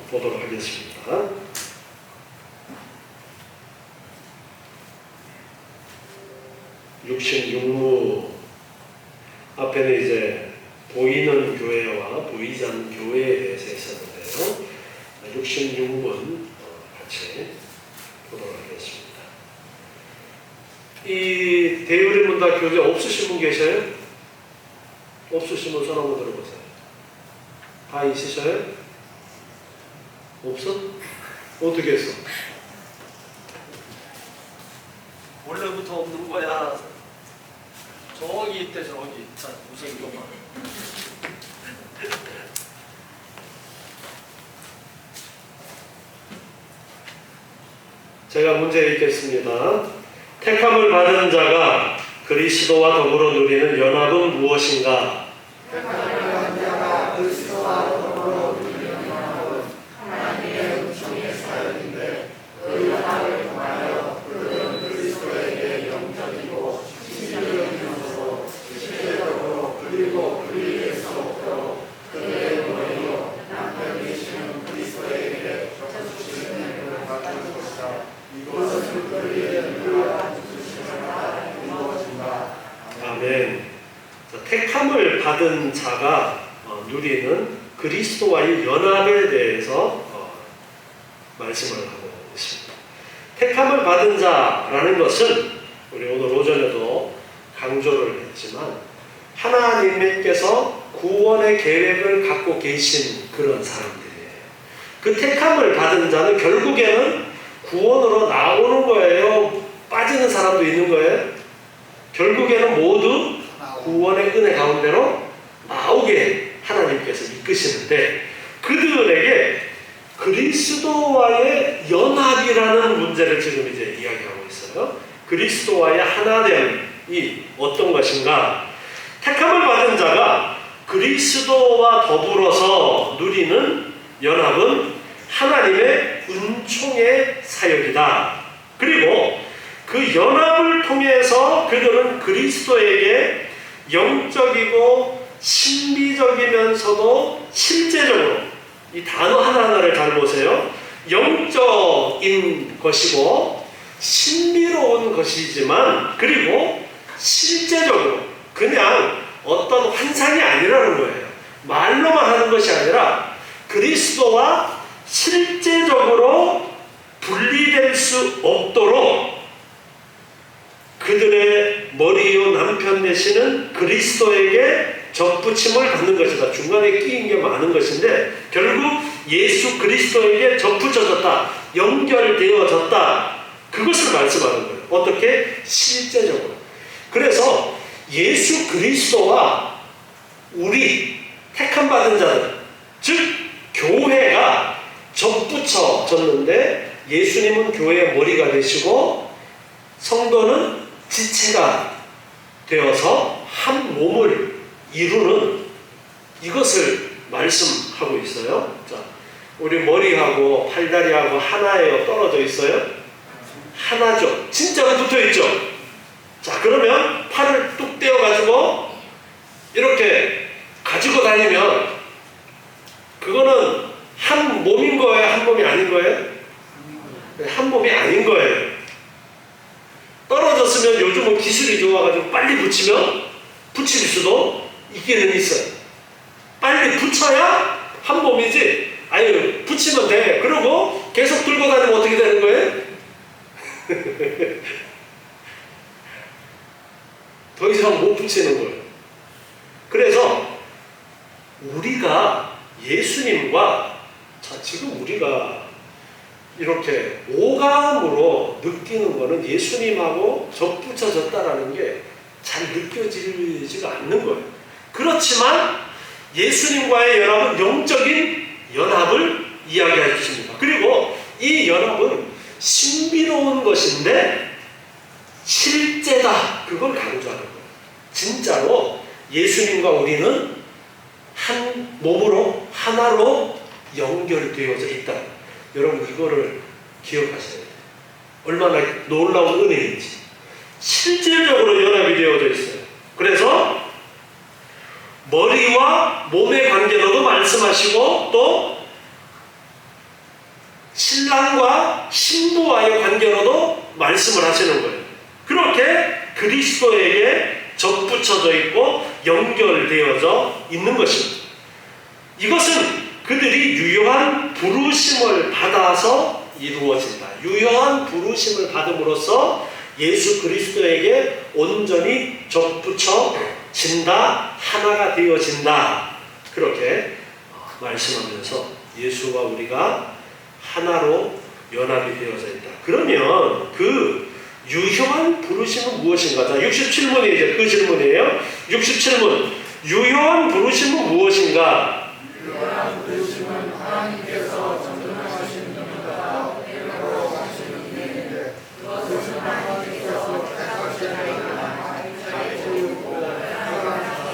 보도록 하겠습니다. 육신육무 앞에는 이제 보이는 교회와 보이지 않는 교회에 대해서 했었는데요. 육신육문 같이 보도록 하겠습니다. 이 대유리문답 교재 없으신 분 계셔요? 없으신 분 손 한번 들어보세요. 다 있으셔요? 없어? 어떻게 했어? 원래부터 없는 거야. 저기 있대, 저기. 자, 우선 이거만. 제가 문제 읽겠습니다. 택함을 받은 자가 그리스도와 더불어 누리는 연합은 무엇인가? 택함을 받은 자가 그리스도와 더불어 누리는 연합은 하나님의 은총의 사역인데 그 연합을 통하여 그들은 그리스도에게 영적이고 신비로우면서 실제적으로 그리고 분리될 수 없도록 그들의 머리로 남편 되시는 그리스도에게 접수시는 일을 받는 것이다. 이것은 그들의 누구와 아멘. 택함을 받은 자가 누리는 그리스도와의 연합에 대해서 말씀을 하고 있습니다. 택함을 받은 자라는 것은 우리 오늘 오전에도 강조를 했지만 하나님께서 구원의 계획을 갖고 계신 그런 사람들이에요. 그 택함을 받은 자는 결국에는 구원으로 나오는 거예요? 빠지는 사람도 있는 거예요? 결국에는 모두 구원의 은혜 가운데로 나오게 하나님께서 이끄시는데 그들에게 그리스도와의 연합이라는 문제를 지금 이제 이야기하고 있어요. 그리스도와의 하나됨이 어떤 것인가? 택함을 받은 자가 그리스도와 더불어서 누리는 연합은 하나님의 은총의 사역이다. 그리고 그 연합을 통해서 그들은 그리스도에게 영적이고 신비적이면서도 실제적으로 이 단어 하나하나를 잘 보세요. 영적인 것이고 신비로운 것이지만 그리고 실제적으로 그냥 어떤 환상이 아니라는 거예요. 말로만 하는 것이 아니라 그리스도와 실제적으로 분리될 수 없도록 그들의 머리요 남편 되시는 그리스도에게 접붙임을 받는 것이다. 중간에 끼인 게 많은 것인데 결국 예수 그리스도에게 접붙여졌다. 연결되어졌다. 그것을 말씀하는 거예요. 어떻게? 실제적으로. 그래서 예수 그리스도와 우리 택함받은 자들, 즉 교회가 접붙여졌는데 예수님은 교회의 머리가 되시고 성도는 지체가 되어서 한 몸을 이루는 이것을 말씀하고 있어요. 자, 우리 머리하고 팔다리하고 하나예요? 떨어져 있어요? 하나죠. 진짜로 붙어 있죠. 자, 그러면 팔을 뚝 떼어가지고 이렇게 가지고 다니면 그거는 한 몸인 거예요? 한 몸이 아닌 거예요? 한 몸이 아닌 거예요. 떨어졌으면 요즘은 기술이 좋아가지고 빨리 붙이면 붙일 수도 있기는 있어요. 빨리 붙여야 한 몸이지. 아니 붙이면 돼. 그리고 계속 들고 다니면 어떻게 되는 거예요? 더 이상 못 붙이는 거예요. 그래서 우리가 예수님과 자 지금 우리가 이렇게 오감으로 느끼는 것은 예수님하고 접붙여졌다라는 게 잘 느껴지지가 않는 거예요. 그렇지만 예수님과의 연합은 영적인 연합을 이야기해 주십니다. 그리고 이 연합은 신비로운 것인데 실제다. 그걸 강조하는 거예요. 진짜로 예수님과 우리는 한 몸으로 하나로 연결되어져 있다. 여러분 이거를 기억하셔야 돼요. 얼마나 놀라운 은혜인지. 실질적으로 연합이 되어져 있어요. 그래서 머리와 몸의 관계로도 말씀하시고 또 신랑과 신부와의 관계로도 말씀을 하시는 거예요. 그렇게 그리스도에게 접붙여져 있고 연결되어져 있는 것입니다. 이것은 그들이 유효한 부르심을 받아서 이루어진다. 유효한 부르심을 받음으로써 예수 그리스도에게 온전히 접붙여진다. 하나가 되어진다. 그렇게 말씀하면서 예수와 우리가 하나로 연합이 되어져 있다. 그러면 그 유효한 부르심은 무엇인가? 자, 67문이 이제 그 질문이에요. 67문. 유효한 부르심은 무엇인가? 유효한 부르심은 하나님께서 전능하신 분보다 일부러 하시는 일인데 그것은 하나님께서 택하신 자들만 자유롭고 평안하셔서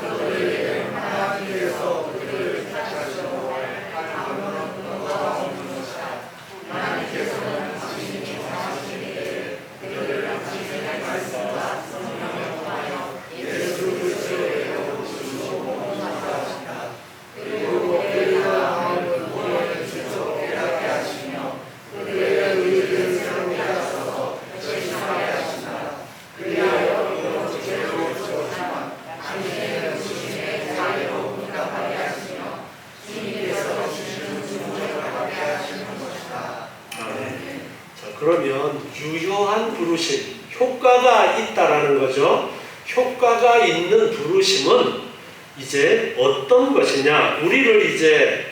그들에게 하나님께서 그들을 택하시고 아무런 근거가 없는 것이다. 하나님께서는 당신이 정하신 일을 그들을 당신의 말씀과 성령에 통하여 예수 그리스도의 주시고 공사하신다. 그리고 그들과 마음을 구원의 주소 깨닫게 하시며 그들의 의를 새롭게 하셔서 실상하게 하신다. 그리하여 이런 죄로 주었지만 당신의 주심의 자유로 응답하게 하시며 주님께서 주시는 증거를 받게 하시는 것이다. 자, 그러면 유효한 부르심, 효과가 있다라는 거죠. 효과가 있는 부르심은 이제 어떤 것이냐? 우리를 이제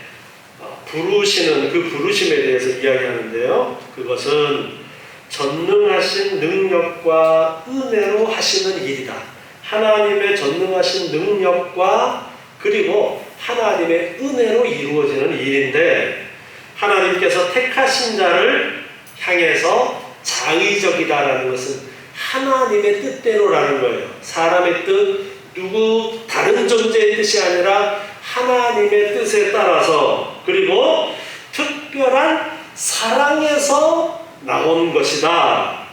부르시는 그 부르심에 대해서 이야기하는데요. 그것은 전능하신 능력과 은혜로 하시는 일이다. 하나님의 전능하신 능력과 그리고 하나님의 은혜로 이루어지는 일인데 하나님께서 택하신 자를 향해서 자의적이다라는 것은 하나님의 뜻대로라는 거예요. 사람의 뜻, 누구 다른 존재의 뜻이 아니라 하나님의 뜻에 따라서 그리고 특별한 사랑에서 나온 것이다.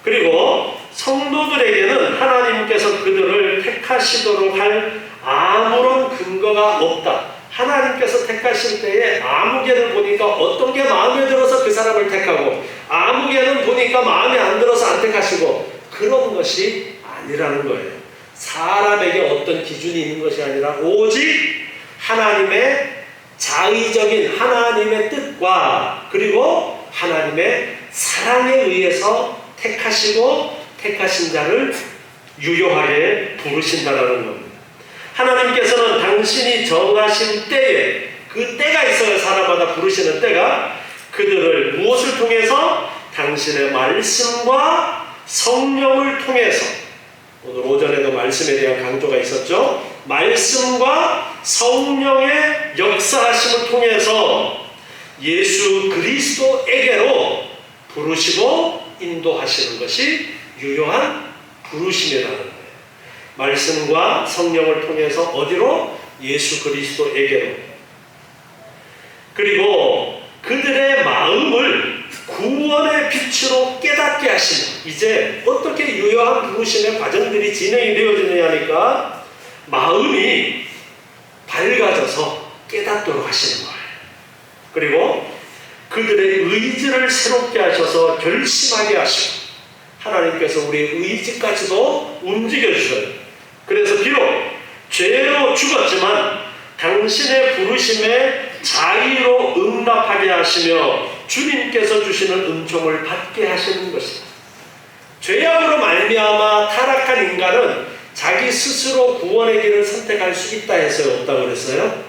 그리고 성도들에게는 하나님께서 그들을 택하시도록 할 아무런 근거가 없다. 하나님께서 택하실 때에 아무개를 보니까 어떤 게 마음에 들어서 그 사람을 택하고 아무개는 보니까 마음에 안 들어서 안 택하시고 그런 것이 아니라는 거예요. 사람에게 어떤 기준이 있는 것이 아니라 오직 하나님의 자의적인 하나님의 뜻과 그리고 하나님의 사랑에 의해서 택하시고 택하신 자를 유효하게 부르신다는 겁니다. 하나님께서는 당신이 정하신 때에 그 때가 있어요. 사람마다 부르시는 때가 그들을 무엇을 통해서? 당신의 말씀과 성령을 통해서 오늘 오전에도 말씀에 대한 강조가 있었죠. 말씀과 성령의 역사하심을 통해서 예수 그리스도에게로 부르시고 인도하시는 것이 유효한 부르심이라는 거예요. 말씀과 성령을 통해서 어디로? 예수 그리스도에게로. 그리고 그들의 마음을 구원의 빛으로 깨닫게 하시는 이제 어떻게 유효한 부르심의 과정들이 진행이 되어지느냐 하니까 마음이 밝아져서 깨닫도록 하시는 거예요. 그리고 그들의 의지를 새롭게 하셔서 결심하게 하시고 하나님께서 우리의 의지까지도 움직여 주셔요. 그래서 비록 죄로 죽었지만 당신의 부르심에 자의로 응답하게 하시며 주님께서 주시는 은총을 받게 하시는 것입니다. 죄악으로 말미암아 타락한 인간은 자기 스스로 구원의 길을 선택할 수 있다 했어요? 없다고 그랬어요?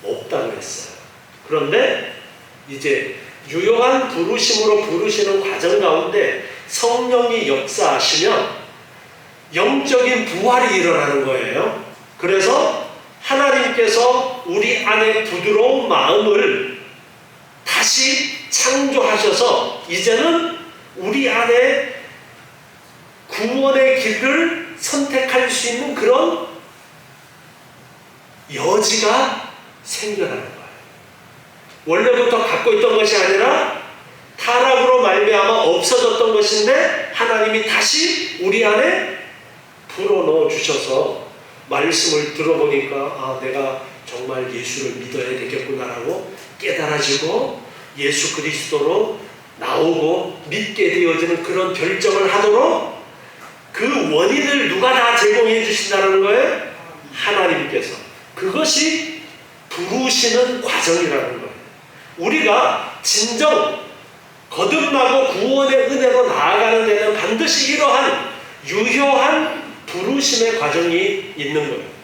없다고 했어요. 그런데 이제 유효한 부르심으로 부르시는 과정 가운데 성령이 역사하시면 영적인 부활이 일어나는 거예요. 그래서 하나님께서 우리 안에 부드러운 마음을 다시 창조하셔서 이제는 우리 안에 구원의 길을 선택할 수 있는 그런 여지가 생겨나는 거예요. 원래부터 갖고 있던 것이 아니라 타락으로 말미암아 없어졌던 것인데 하나님이 다시 우리 안에 불어넣어 주셔서 말씀을 들어보니까 아, 내가 정말 예수를 믿어야 되겠구나라고 깨달아지고 예수 그리스도로 나오고 믿게 되어지는 그런 결정을 하도록 그 원인을 누가 다 제공해 주신다는 거예요? 하나님께서. 그것이 부르시는 과정이라는 거예요. 우리가 진정 거듭나고 구원의 은혜로 나아가는 데는 반드시 이러한 유효한 부르심의 과정이 있는 거예요.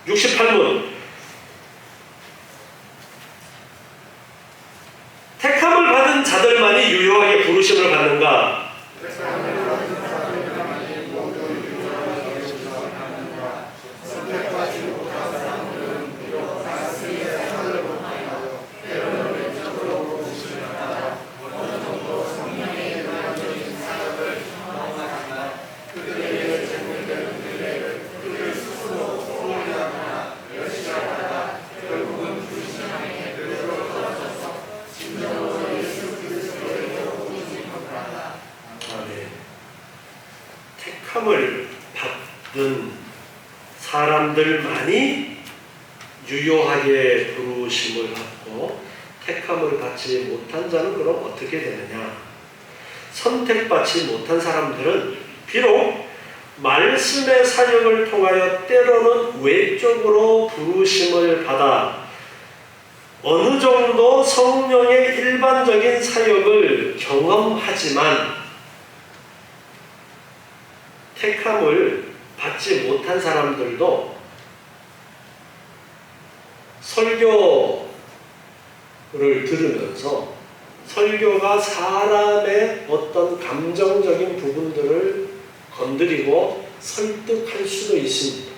68문. 택함을 받은 자들만이 유효하게 부르심을 받는가? 택함을 받는 사람들만이 유효하게 부르심을 받고 택함을 받지 못한 자는 그럼 어떻게 되느냐? 선택받지 못한 사람들은 비록 말씀의 사역을 통하여 때로는 외적으로 부르심을 받아 어느 정도 성령의 일반적인 사역을 경험하지만 택함을 받지 못한 사람들도 설교를 들으면서 설교가 사람의 어떤 감정적인 부분들을 건드리고 설득할 수도 있습니다.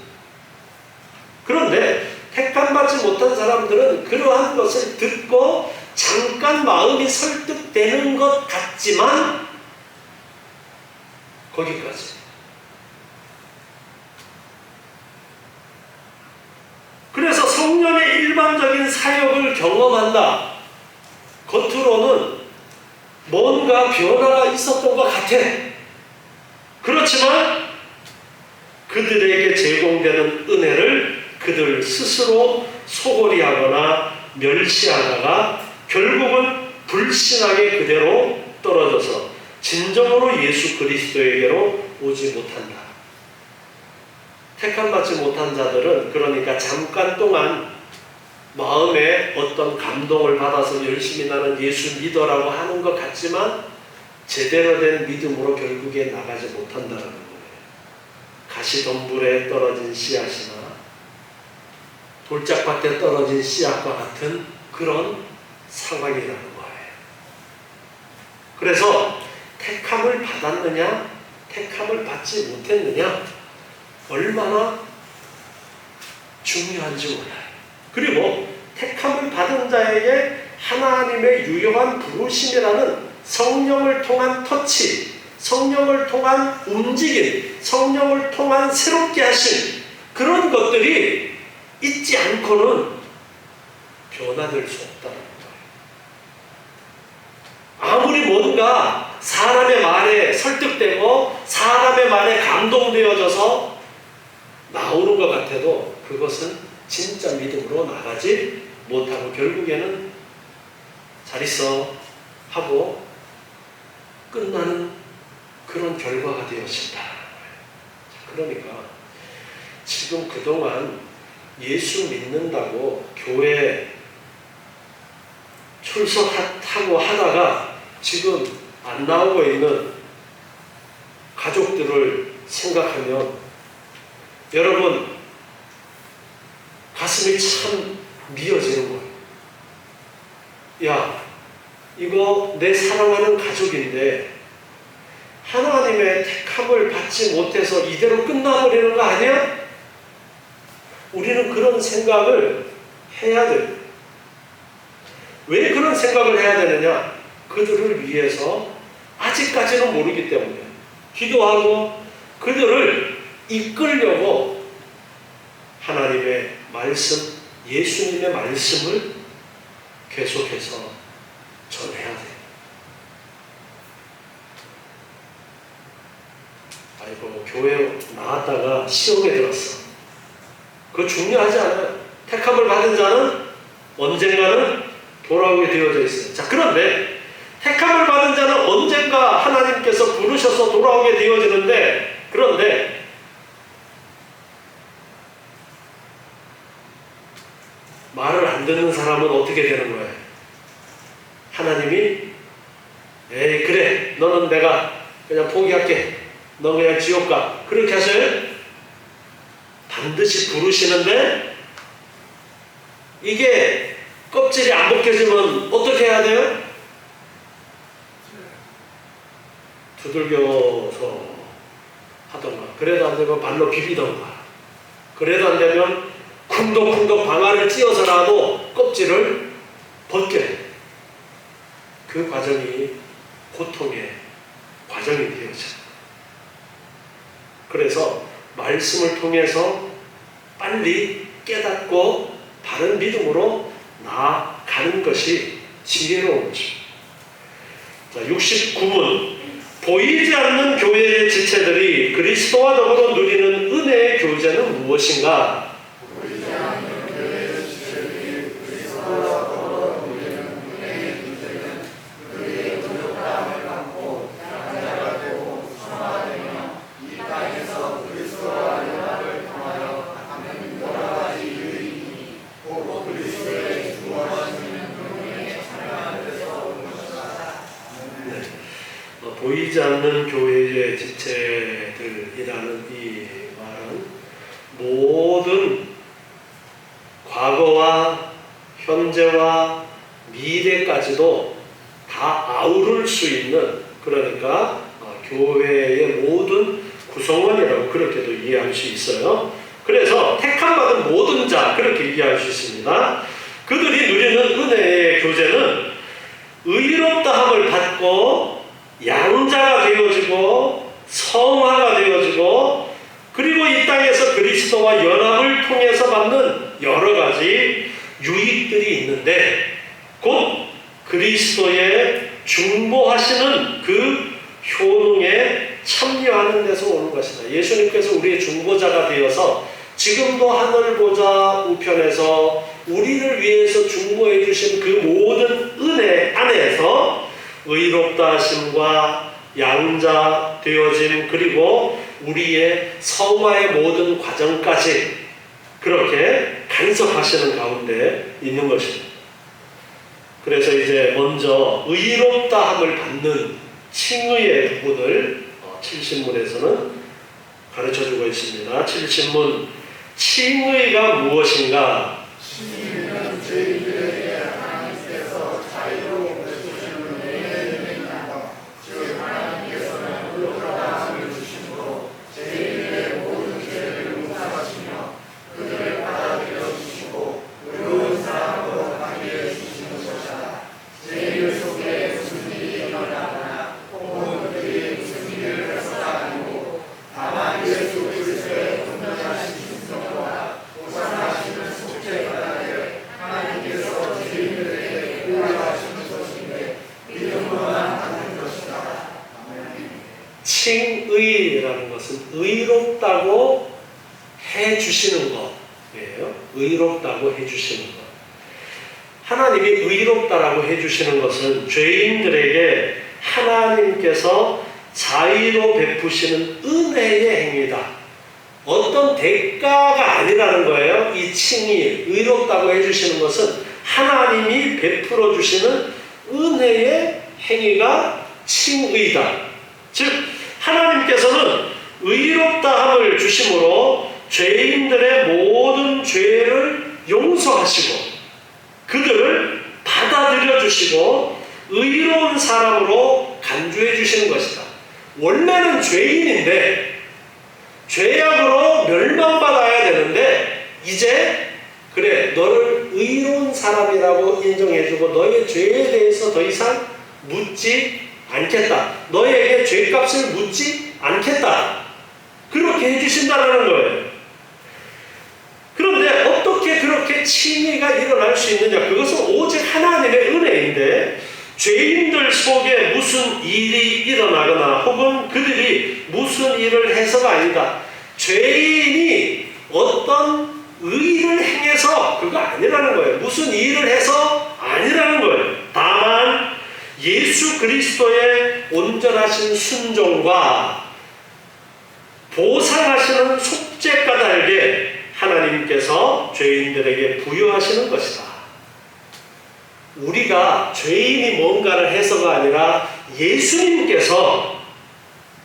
그런데 택함받지 못한 사람들은 그러한 것을 듣고 잠깐 마음이 설득되는 것 같지만 거기까지. 그래서 성령의 일반적인 사역을 경험한다. 겉으로는 뭔가 변화가 있었던 것 같아. 그렇지만 그들에게 제공되는 은혜를 그들 스스로 소홀히 하거나 멸시하다가 결국은 불신하게 그대로 떨어져서 진정으로 예수 그리스도에게로 오지 못한다. 택함받지 못한 자들은 그러니까 잠깐 동안 마음에 어떤 감동을 받아서 열심히 나는 예수 믿어라고 하는 것 같지만 제대로 된 믿음으로 결국에 나가지 못한다는 거예요. 가시덤불에 떨어진 씨앗이나 돌짝밭에 떨어진 씨앗과 같은 그런 상황이라는 거예요. 그래서 택함을 받았느냐, 택함을 받지 못했느냐, 얼마나 중요한지 몰라요. 그리고 택함을 받은 자에게 하나님의 유효한 부르심이라는 성령을 통한 터치, 성령을 통한 움직임, 성령을 통한 새롭게 하심, 그런 것들이 있지 않고는 변화될 수 없다는 거예요. 아무리 뭔가 사람의 말에 설득되고 사람의 말에 감동되어져서 나오는 것 같아도 그것은 진짜 믿음으로 나가지 못하고 결국에는 잘 있어 하고 끝나는 그런 결과가 되었습니다. 그러니까 지금 그동안 예수 믿는다고 교회 출석하고 하다가 지금 안 나오고 있는 가족들을 생각하면 여러분 가슴이 참 미어지는 거예요. 야, 이거 내 사랑하는 가족인데 하나님의 택함을 받지 못해서 이대로 끝나버리는 거 아니야? 우리는 그런 생각을 해야 돼요. 왜 그런 생각을 해야 되느냐? 그들을 위해서 아직까지는 모르기 때문에 기도하고 그들을 이끌려고 하나님의 말씀, 예수님의 말씀을 계속해서 전해야 돼요. 아이고, 교회 나왔다가 시험에 들었어. 그거 중요하지 않아요. 택함을 받은 자는 언젠가는 돌아오게 되어져 있어요. 자, 그런데 택함을 받은 자는 언젠가 하나님께서 부르셔서 돌아오게 되어지는데, 그런데 말을 안 듣는 사람은 어떻게 되는 거예요? 하나님이 에이 그래 너는 내가 그냥 포기할게, 너 그냥 지옥 가, 그렇게 하셔요? 반드시 부르시는데 이게 껍질이 안 벗겨지면 어떻게 해야 돼요? 두들겨서 하던가, 그래도 안 되면 발로 비비던가, 그래도 안 되면 쿵덕쿵덕 방아를 찧어서라도 껍질을 벗겨야 해요. 그 과정이 고통의 과정이 되어져요. 그래서 말씀을 통해서 빨리 깨닫고 바른 믿음으로 나아가는 것이 지혜로운 거죠. 자, 69문. 보이지 않는 교회의 지체들이 그리스도와 더불어 누리는 은혜의 교제는 무엇인가? 보이지 않는 교회의 지체들이 그리스도와 더불어 누리는 은혜의 교제는 그의 부족함을 갖고 양자가 되고 성화되며 이 땅에서 그리스도와 연합을 통하여 하는 여러 가지 유익이니 곧 그리스도의 주어지는 은혜에 참여하는 데서 온 것이다. 보이지 않는 교회의 지체들이라는 이 말은 모든 과거와 현재와 미래까지도 다 아우를 수 있는, 그러니까 교회의 모든 구성원이라고 그렇게도 이해할 수 있어요. 그래서 택함받은 모든 자, 그렇게 이해할 수 있습니다. 그들이 누리는 은혜의 교제는 의롭다함을 받고 양자가 되어지고 성화가 되어지고, 그리고 이 땅에서 그리스도와 연합을 통해서 받는 여러 가지 유익들이 있는데, 곧 그리스도의 중보하시는 그 효능에 참여하는 데서 오는 것이다. 예수님께서 우리의 중보자가 되어서 지금도 하늘 보좌 우편에서 우리를 위해서 중보해 주신 그 모든 은혜 안에서 의롭다 하심과 양자 되어짐, 그리고 우리의 성화의 모든 과정까지 그렇게 간섭하시는 가운데 있는 것입니다. 그래서 이제 먼저 의롭다함을 받는 칭의의 부분을 70문에서는 가르쳐주고 있습니다. 70문, 칭의가 무엇인가? 칭의는 죄인들에게 하나님께서 자유로 베푸시는 은혜입니다. 즉 하나님께서는 의롭다함을 주심으로 죄인들의 모든 죄를 용서하시며 그들을 받아들여 주시고 의로운 사람으로 관리해 주시는 것이다. 죄인들 속에 무슨 일이 일어나거나 혹은 그들이 무슨 일을 해서가 아니고 다만 예수 그리스도의 분명하신 신성과 보상하시는 속죄가에 하나님께서 죄인들에게 구원하시는 것인데 믿음으로만 받는 것이다. 칭의라는 것은 의롭다고 해주시는 것이에요. 의롭다고 해주시는 것. 하나님이 의롭다라고 해주시는 것은 죄인들에게 하나님께서 자의로 베푸시는 은혜의 행위다. 어떤 대가가 아니라는 거예요. 이 칭의, 의롭다고 해주시는 것은 하나님이 베풀어 주시는 은혜의 행위가 칭의다. 즉 하나님께서는 의롭다함을 주심으로 죄인들의 모든 죄를 용서하시고 그들을 받아들여 주시고 의로운 사람으로 간주해 주시는 것이다. 원래는 죄인인데 죄악으로 멸망받아야 되는데 이제 그래 너를 의로운 사람이라고 인정해주고 너의 죄에 대해서 더 이상 묻지 않겠다. 너에게 죄값을 묻지 않겠다. 그렇게 해주신다는 거예요. 그런데 어떻게 그렇게 칭의가 일어날 수 있느냐? 그것은 오직 하나님의 은혜인데 죄인들 속에 무슨 일이 일어나거나 혹은 그들이 무슨 일을 해서가 아니다. 죄인이 어떤 의를 행해서 그거 아니라는 거예요. 무슨 일을 해서 그리스도의 온전하신 순종과 보상하시는 속죄 까닭에 하나님께서 죄인들에게 부여하시는 것이다. 우리가 죄인이 뭔가를 해서가 아니라 예수님께서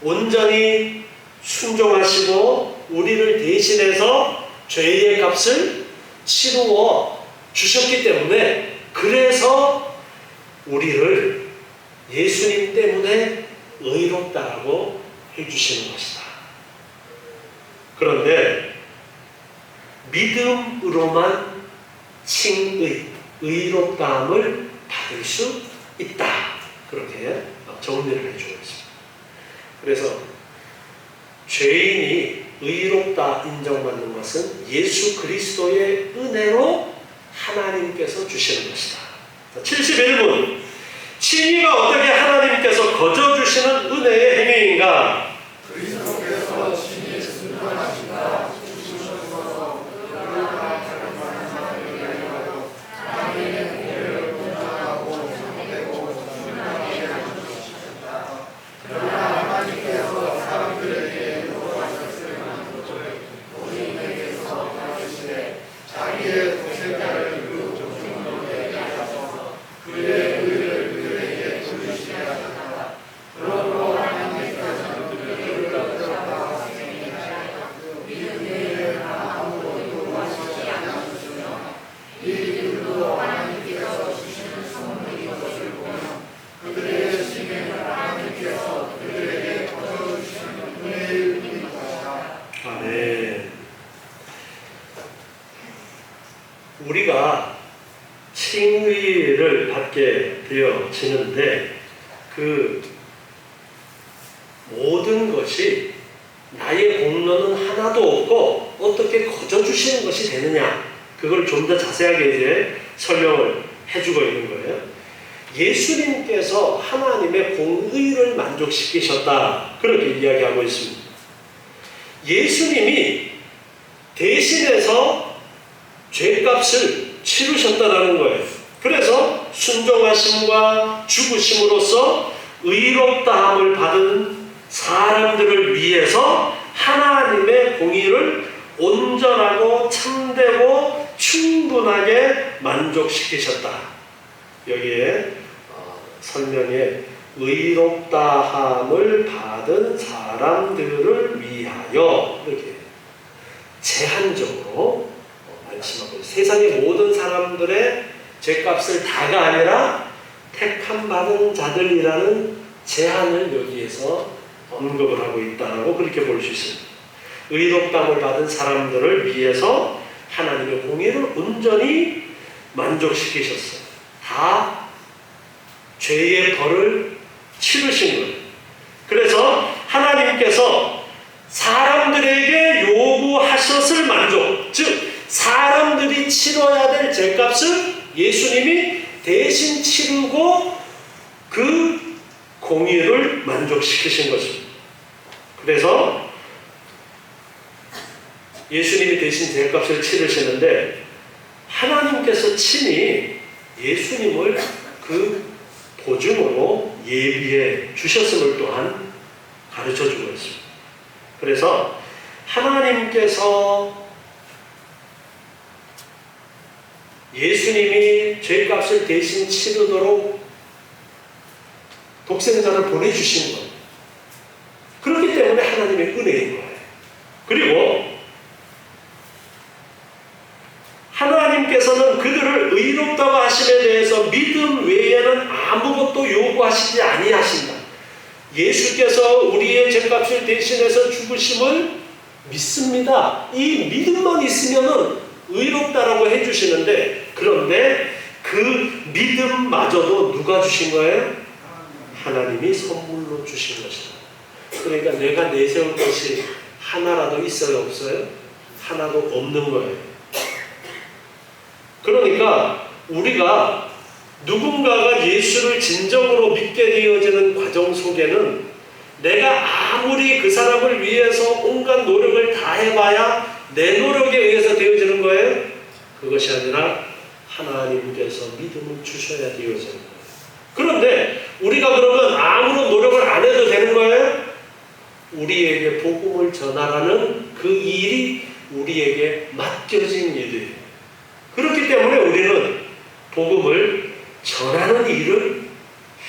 온전히 순종하시고 우리를 대신해서 죄의 값을 치루어 주셨기 때문에, 그래서 우리를 예수님 때문에 의롭다라고 해주시는 것이다. 그런데 믿음으로만 칭의, 의롭다함을 받을 수 있다. 그렇게 정리를 해주고 있습니다. 그래서 죄인이 의롭다 인정받는 것은 예수 그리스도의 은혜로 하나님께서 주시는 것이다. 71문, 칭의가 어떻게 하나님께서 거저주시는 은혜의 행위인가? 그리스도께서 친히 순종하시다 주셔서 의롭다 받는 사람을 위하여 하나님의 공의를 본받고 참되고 순종하게 하셨다. 그러나 하나님께서 사람들에게 요구하셨을 만큼을 본인에게서 받으시되 자기의 독생자를 그 종족에게 하셔서 그의 의를 그들에게 주시게 하셨다. 그러므로 하나님께서는 그들을 의롭다 하시니 믿음에 아무도 요구하시지 않으시며 이 일도 하나님께서 주시는 선물인 것을 보며 그들의 심행을 하나님께서 그들에게 거저주시는 은혜일 뿐이다. 아멘. 우리가 칭의를 받게 되어지는데 그 모든 것이 나의 공로는 하나도 없고 어떻게 거저주시는 것이 되느냐, 그걸 좀 더 자세하게 이제 설명을 해주고 있는 거예요. 예수님께서 하나님의 공의를 만족시키셨다, 그렇게 이야기하고 있습니다. 예수님이 대신해서 죄값을 치르셨다는 거예요. 그래서 순종하심과 죽으심으로써 의롭다함을 받은 사람들을 위해서 하나님의 공의를 온전하고 참되고 충분하게 만족시키셨다. 여기에 설명에 의롭다함을 받은 사람들을 위하여 이렇게 제한적으로 말씀하고 있어요. 세상의 모든 사람들의 죄값을 다가 아니라 택함 받은 자들이라는 제한을 여기에서 언급을 하고 있다고 그렇게 볼 수 있습니다. 의롭다함을 받은 사람들을 위해서 하나님의 공의를 온전히 만족시키셨어요. 다 죄의 벌을 치르신 거예요. 그래서 하나님께서 사람들에게 요구하셨을 만족, 즉 사람들이 치러야 될 죄값을 예수님이 대신 치르고 그 공의를 만족시키신 것입니다. 그래서 예수님이 대신 죄값을 치르시는데 하나님께서 친히 예수님을 그 보증으로 예비해 주셨음을 또한 가르쳐주고 있습니다. 그래서 하나님께서 예수님이 죄값을 대신 치르도록 독생자를 보내주신 거예요. 그렇기 때문에 하나님의 은혜인 거예요. 그리고 하나님께서는 그들을 의롭다고 하심에 대해서 믿음 외에는 아무것도 요구하시지 아니하신다. 예수께서 우리의 죄값을 대신해서 죽으심을 믿습니다. 이 믿음만 있으면은 의롭다라고 해주시는데, 그런데 그 믿음마저도 누가 주신 거예요? 하나님이 선물로 주신 것이다. 그러니까 내가 내세울 것이 하나라도 있어요, 없어요? 하나도 없는 거예요. 그러니까 우리가 누군가가 예수를 진정으로 믿게 되어지는 과정 속에는 내가 아무리 그 사람을 위해서 온갖 노력을 다 해봐야 내 노력에 의해서 되어지는 거예요? 그것이 아니라 하나님께서 믿음을 주셔야 되어지는 거예요. 그런데 우리가 그러면 아무런 노력을 안 해도 되는 거예요? 우리에게 복음을 전하라는 그 일이 우리에게 맡겨진 일이에요. 그렇기 때문에 우리는 복음을 전하는 일을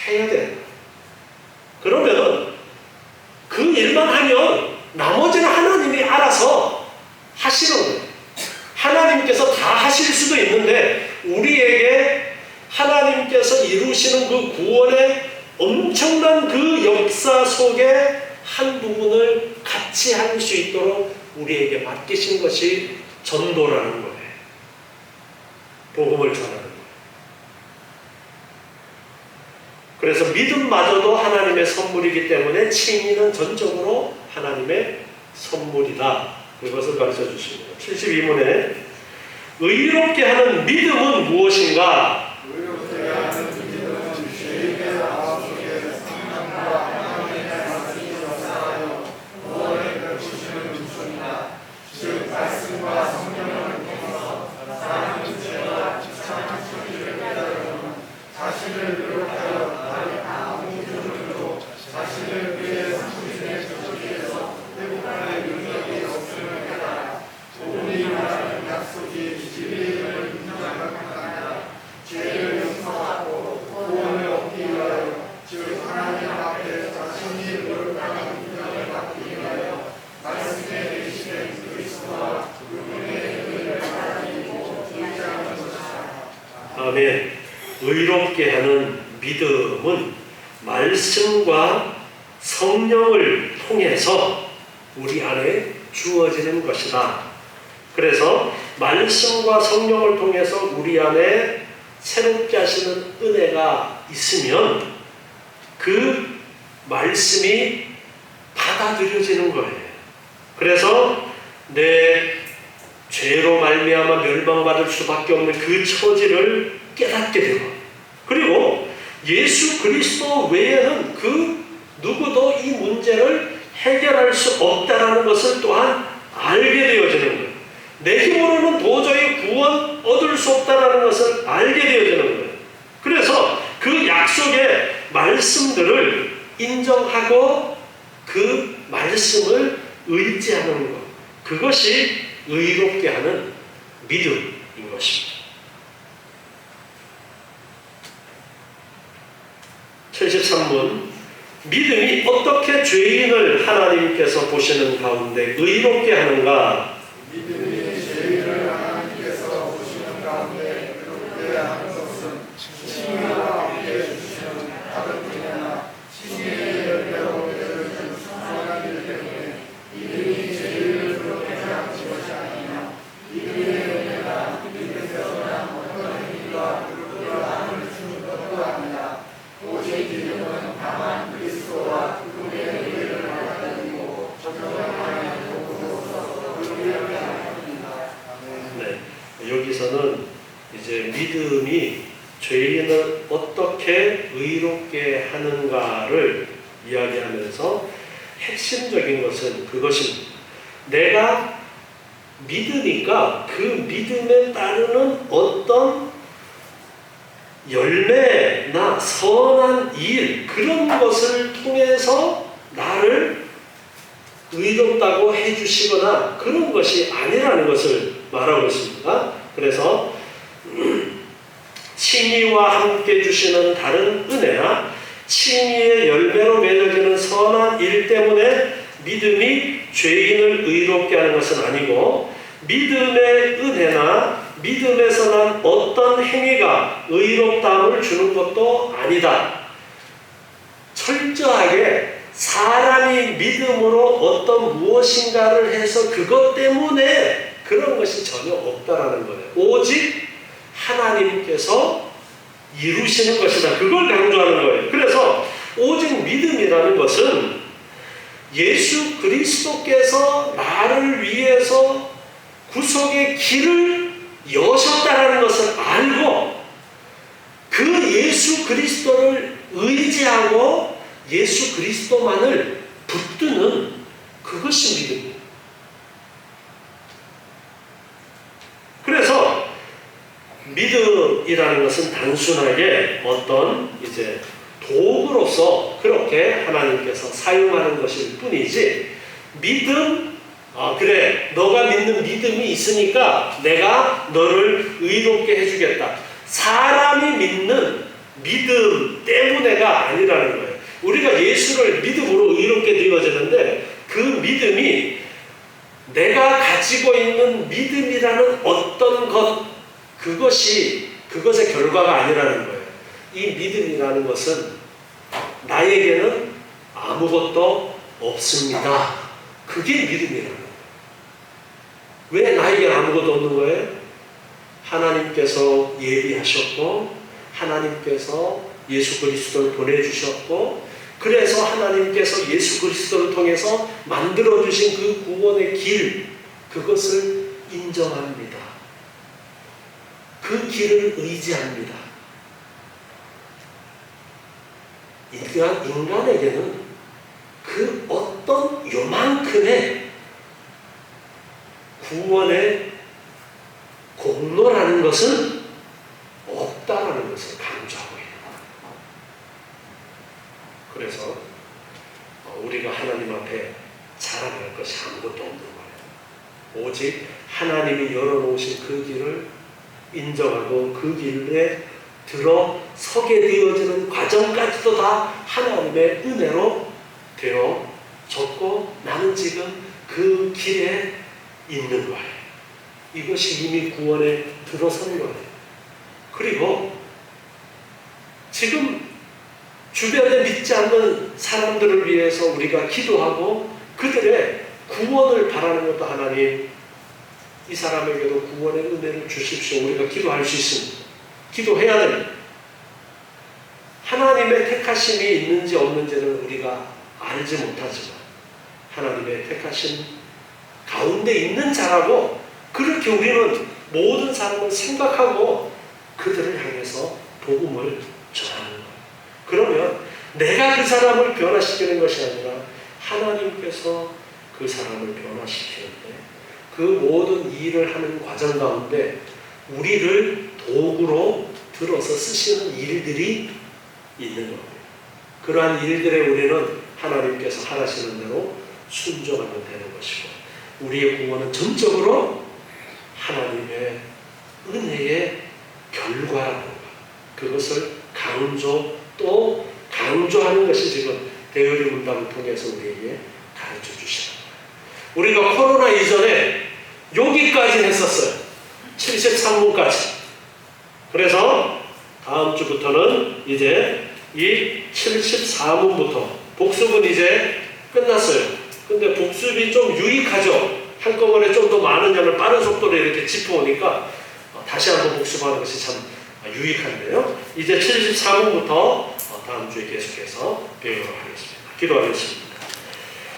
해야 돼요. 그러면은 그 일만 하면 나머지는 하나님이 알아서 하시는 거예요. 하나님께서 다 하실 수도 있는데 우리에게 하나님께서 이루시는 그 구원의 엄청난 그 역사 속에 한 부분을 같이 할 수 있도록 우리에게 맡기신 것이 전도라는 거예요. 복음을 전하는 거예요. 그래서 믿음마저도 하나님의 선물이기 때문에 칭의는 전적으로 하나님의 선물이다. 그것을 가르쳐 주십니다. 72문에 의롭게 하는 믿음은 무엇인가? 의롭게 하는 믿음은 죄인의 마음 속에 성령과 하나님의 말씀이 역사하여 구원을 펼치시는 중심이다. 즉 말씀과 성령을 통해서 사람은 죄와 지창한 천리를 깨달으면 자신을 의롭하여 나의 아무 기준으로 자신을 그의 성신의 저주에서 회복할 능력이 없음을 깨달아 오늘 말하는 약속이 진리임을 인정하는 것이다. 죄를 용서하고 구원을 얻기 위하여 즉 하나님 앞에 자신이 의롭다는 인정을 받기 위하여 말씀에 계시는 그리스도와 그분의 은혜를 가지고 의지하는 것이다. 아멘. 의롭게 하는 믿음은 말씀과 성령을 통해서 우리 안에 주어지는 것이다. 그래서 말씀과 성령을 통해서 우리 안에 새롭게 하시는 은혜가 있으면 그 말씀이 받아들여지는 거예요. 그래서 내 죄로 말미암아 멸망받을 수밖에 없는 그 처지를 깨닫게 되고, 그리고 예수 그리스도 외에는 그 누구도 이 문제를 해결할 수 없다라는 것을 또한 알게 되어지는 거예요. 내 힘으로는 도저히 구원 얻을 수 없다라는 것을 알게 되어지는 거예요. 그래서 그 약속의 말씀들을 인정하고 그 말씀을 의지하는 것, 그것이 의롭게 하는 믿음인 것입니다. 73문 믿음이 어떻게 죄인을 하나님께서 보시는 가운데 의롭게 하는가? 믿음이 죄인을 하나님께서 보시는 가운데 의롭게 하는 것은 칭의와 함께 주시는 다른 분야나 칭의의 열매로 맺어진 선하기 때문에 믿음이 죄인을 그렇게 하는 것이 아니냐. 믿음의 열매가 믿음에서 난 어떤 행위가 그렇게 남을 주는 것도 아니라 오직 믿음은 다만 그리스도와 그분의 은혜를 받아들이고 적용하는 도구로서 의롭게 하는 것입니다. 네, 여기서는 이제 믿음이 죄인을 어떻게 의롭게 하는가를 이야기하면서 핵심적인 것은 그것입니다. 내가 믿으니까 그 믿음에 따르는 어떤 열매나 선한 일, 그런 것을 통해서 나를 의롭다고 해주시거나 그런 것이 아니라는 것을 말하고 있습니다. 그래서 칭의와 함께 주시는 다른 은혜나 칭의의 열매로 맺어지는 선한 일 때문에 믿음이 죄인을 의롭게 하는 것은 아니고, 믿음의 은혜나 믿음에서 난 어떤 행위가 의롭다함을 주는 것도 아니다. 철저하게 사람이 믿음으로 어떤 무엇인가를 해서 그것 때문에 그런 것이 전혀 없다라는 거예요. 오직 하나님께서 이루시는 것이다. 그걸 강조하는 거예요. 그래서 오직 믿음이라는 것은 예수 그리스도께서 나를 위해서 구속의 길을 여셨다라는 것을 알고 그 예수 그리스도를 의지하고 예수 그리스도만을 붙드는 그것이 믿음이에요. 그래서 믿음이라는 것은 단순하게 어떤 이제 도구로서 그렇게 하나님께서 사용하는 것일 뿐이지, 믿음, 그래, 너가 믿는 믿음이 있으니까 내가 너를 의롭게 해주겠다, 사람이 믿는 믿음 때문에가 아니라는 거예요. 우리가 예수를 믿음으로 의롭게 되어지는데 그 믿음이 내가 가지고 있는 믿음이라는 어떤 것, 그것의 결과가 아니라는 거예요. 이 믿음이라는 것은 나에게는 아무것도 없습니다. 그게 믿음이라는 거예요. 왜 나에게는 아무것도 없는 거예요? 하나님께서 예비하셨고, 하나님께서 예수 그리스도를 보내주셨고, 그래서 하나님께서 예수 그리스도를 통해서 만들어주신 그 구원의 길, 그것을 인정합니다. 그 길을 의지합니다. 인간에게는 그 어떤 요만큼의 구원의 공로라는 것은 없다라는 것을 강조하고 있는 거예요. 그래서 우리가 하나님 앞에 자랑할 것이 아무것도 없는 거예요. 오직 하나님이 열어놓으신 그 길을 인정하고 그 길에 들어서게 되어지는 과정까지도 다 하나님의 은혜로 되어졌고, 나는 지금 그 길에 있는 거예요. 이것이 이미 구원에 들어선 거예요. 그리고 지금 주변에 믿지 않는 사람들을 위해서 우리가 기도하고 그들의 구원을 바라는 것도, 하나님 이 사람에게도 구원의 은혜를 주십시오, 우리가 기도할 수 있습니다. 기도해야 됩니다. 하나님의 택하심이 있는지 없는지는 우리가 알지 못하지만 하나님의 택하심 가운데 있는 자라고 그렇게 우리는 모든 사람을 생각하고 그들을 향해서 복음을 전하는 거예요. 그러면 내가 그 사람을 변화시키는 것이 아니라 하나님께서 그 사람을 변화시키는데, 그 모든 일을 하는 과정 가운데 우리를 도구로 들어서 쓰시는 일들이 있는 겁니다. 그러한 일들에 우리는 하나님께서 하라시는 대로 순종하면 되는 것이고, 우리의 구원은 전적으로 하나님의 은혜의 결과라는 것, 그것을 또 강조하는 것이 지금 대의리 문답을 통해서 우리에게 가르쳐 주시는 거예요. 우리가 코로나 이전에 여기까지 했었어요. 73문까지. 그래서 다음 주부터는 이제 이 74문부터 복습은 이제 끝났어요. 근데 복습이 좀 유익하죠. 한꺼번에 좀 더 많은 양을 빠른 속도로 이렇게 짚어오니까 다시 한번 복습하는 것이 참 유익한데요. 이제 74문부터 다음 주에 계속해서 배우도록 하겠습니다. 기도하겠습니다.